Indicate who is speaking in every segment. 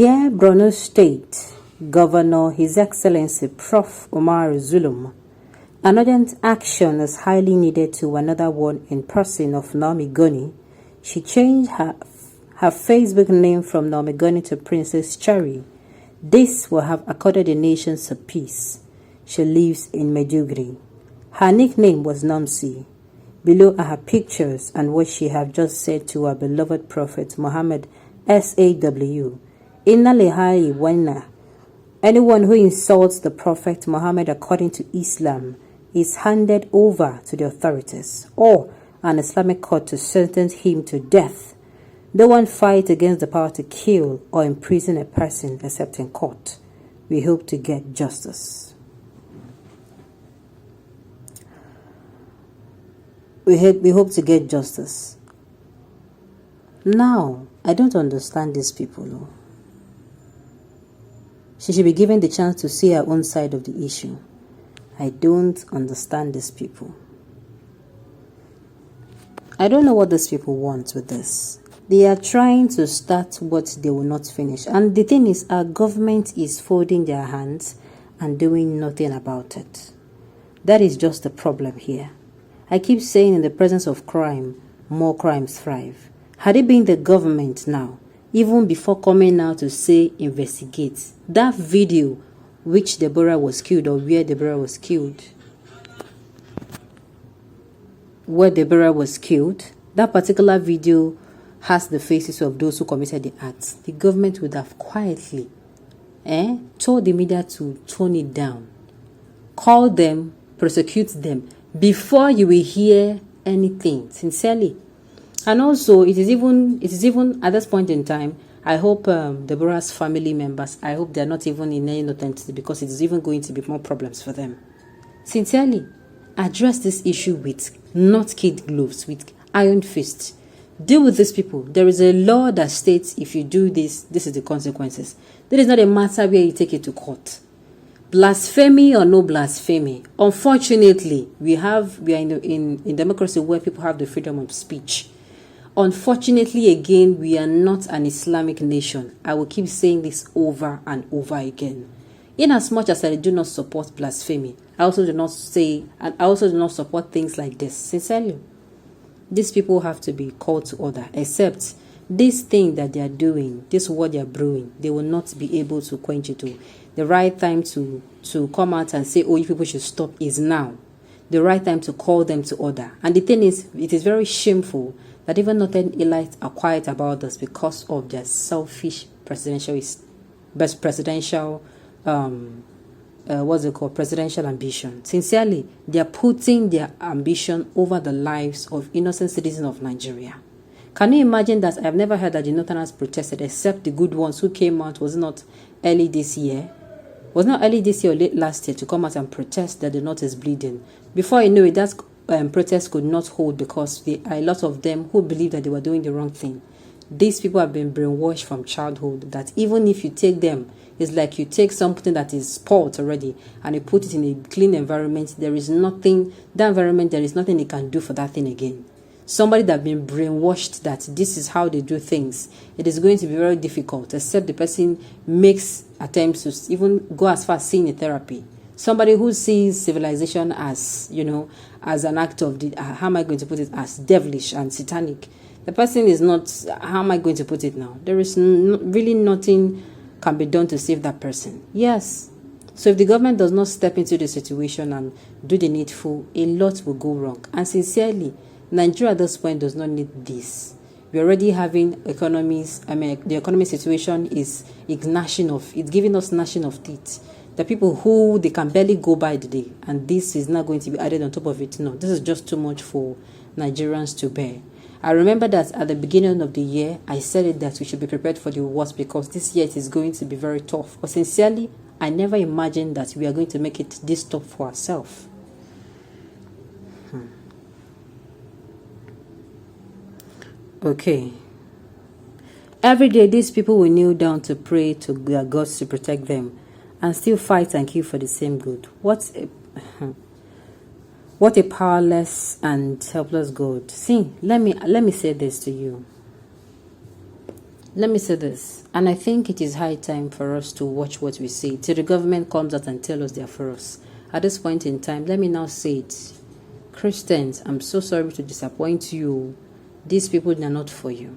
Speaker 1: Dear Borno State Governor, His Excellency Prof. Umar Zulum, an urgent action is highly needed to another one in person of Naomi Goni. She changed her Facebook name from Naomi Goni to Princess Cherry. This will have accorded the nation some peace. She lives in Maiduguri. Her nickname was Namsi. Below are her pictures and what she have just said to our beloved Prophet Muhammad SAW. Inna lillahi wa inna. Anyone who insults the Prophet Muhammad according to Islam is handed over to the authorities or an Islamic court to sentence him to death. No one fights against the power to kill or imprison a person except in court. We hope to get justice. We hope to get justice. Now, I don't understand these people. She should be given the chance to see her own side of the issue. I don't understand these people. I don't know what these people want with this. They are trying to start what they will not finish. And the thing is, our government is folding their hands and doing nothing about it. That is just the problem here. I keep saying in the presence of crime, more crimes thrive. Had it been the government now, even before coming out to say investigate, that video which Deborah was killed or where Deborah was killed, that particular video has the faces of those who committed the acts. The government would have quietly told the media to tone it down, call them, prosecute them before you will hear anything, sincerely. And also, it is even at this point in time, I hope Deborah's family members, I hope they're not even in any authenticity, because it is even going to be more problems for them. Sincerely, address this issue with not kid gloves, with iron fist. Deal with these people. There is a law that states if you do this, this is the consequences. That is not a matter where you take it to court. Blasphemy or no blasphemy. Unfortunately, we are in democracy where people have the freedom of speech. Unfortunately, again, we are not an Islamic nation. I will keep saying this over and over again. In as much as I do not support blasphemy, I also do not support things like this. Sincerely, these people have to be called to order. Except this thing that they are doing, this what they are brewing, they will not be able to quench it. The right time to come out and say, oh, you people should stop is now. The right time to call them to order. And the thing is, it is very shameful that even northern elites are quiet about this because of their selfish presidential ambition. Sincerely, they are putting their ambition over the lives of innocent citizens of Nigeria. Can you imagine that? I have never heard that the northerners protested except the good ones who came out. Was it not early this year? Was not early this year or late last year to come out and protest that the north is bleeding? Before you know it, that protest could not hold because there are a lot of them who believe that they were doing the wrong thing. These people have been brainwashed from childhood that even if you take them, it's like you take something that is spoiled already and you put it in a clean environment. There is nothing they can do for that thing again. Somebody that has been brainwashed that this is how they do things, it is going to be very difficult except the person makes attempts to even go as far as seeing a therapy. Somebody who sees civilization as, as an act of, how am I going to put it, as devilish and satanic. The person is not, how am I going to put it now? There is really nothing can be done to save that person. Yes. So if the government does not step into the situation and do the needful, a lot will go wrong. And sincerely, Nigeria at this point does not need this. We're already having economies. The economic situation is it's giving us gnashing of teeth. The people who they can barely go by the day, and this is not going to be added on top of it. No, this is just too much for Nigerians to bear. I remember that at the beginning of the year, I said it that we should be prepared for the worst because this year it is going to be very tough. But sincerely, I never imagined that we are going to make it this tough for ourselves. Okay. Every day, these people will kneel down to pray to their gods to protect them and still fight and kill for the same good. What a powerless and helpless God. See, let me say this to you. Let me say this, and I think it is high time for us to watch what we say till the government comes out and tell us they are for us. At this point in time, let me now say it. Christians, I'm so sorry to disappoint you. These people are not for you.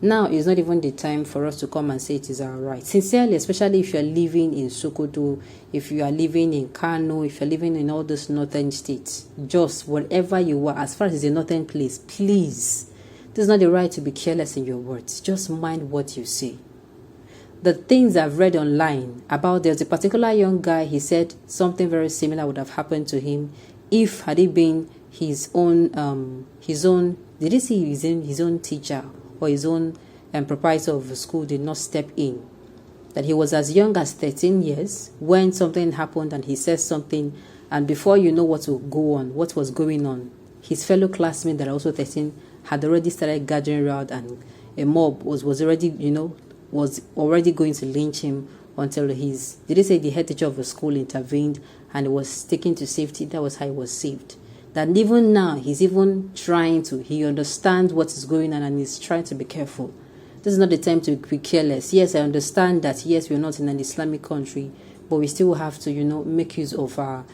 Speaker 1: Now is not even the time for us to come and say it is our right. Sincerely, especially if you are living in Sokoto, if you are living in Kano, if you are living in all those northern states, just whatever you are, as far as it's a northern place, please. This is not the right to be careless in your words. Just mind what you say. The things I've read online about, there's a particular young guy, he said something very similar would have happened to him if had it been his own, did he see his own teacher or his own proprietor of the school did not step in. That he was as young as 13 years when something happened and he says something, and before you know what will go on, what was going on, his fellow classmates that are also 13 had already started gathering around, and a mob was already, was already going to lynch him until did they say the head teacher of the school intervened and was taken to safety. That was how he was saved. That even now, he's even he understands what is going on and he's trying to be careful. This is not the time to be careless. Yes, I understand that, yes, we're not in an Islamic country, but we still have to, make use of our,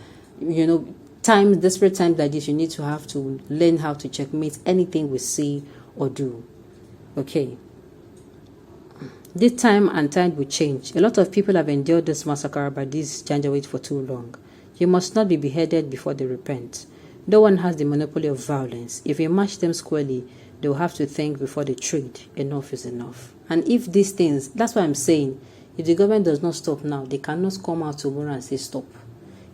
Speaker 1: desperate times like this. You need to have to learn how to checkmate anything we say or do. Okay. This time and tide will change. A lot of people have endured this massacre by these Janjaweed for too long. You must not be beheaded before they repent. No one has the monopoly of violence. If you match them squarely, they will have to think before they trade. Enough is enough. And if these things, that's what I'm saying, if the government does not stop now, they cannot come out tomorrow and say stop.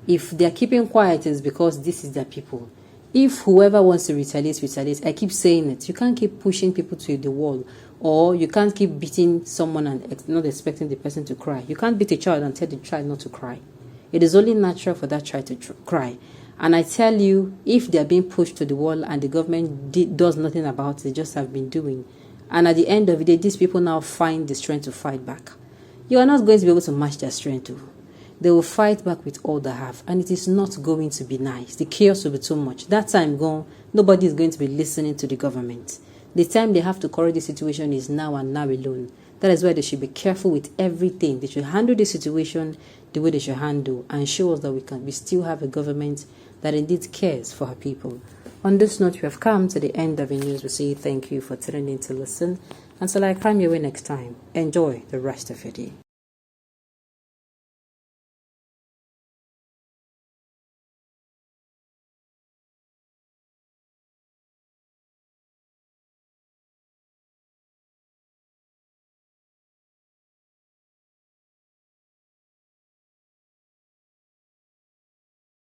Speaker 1: If they're keeping quiet, it's because this is their people. If whoever wants to retaliate, I keep saying it. You can't keep pushing people to the wall, or you can't keep beating someone and not expecting the person to cry. You can't beat a child and tell the child not to cry. It is only natural for that child to cry. And I tell you, if they are being pushed to the wall and the government does nothing about it, just have been doing, and at the end of the day, these people now find the strength to fight back, you are not going to be able to match their strength too. They will fight back with all they have, and it is not going to be nice. The chaos will be too much. That time gone, nobody is going to be listening to the government. The time they have to correct the situation is now and now alone. That is why they should be careful with everything. They should handle the situation the way they should handle and show us that we still have a government that indeed cares for her people. On this note, we have come to the end of the news. We say thank you for tuning in to listen. Until I come your way next time, enjoy the rest of your day.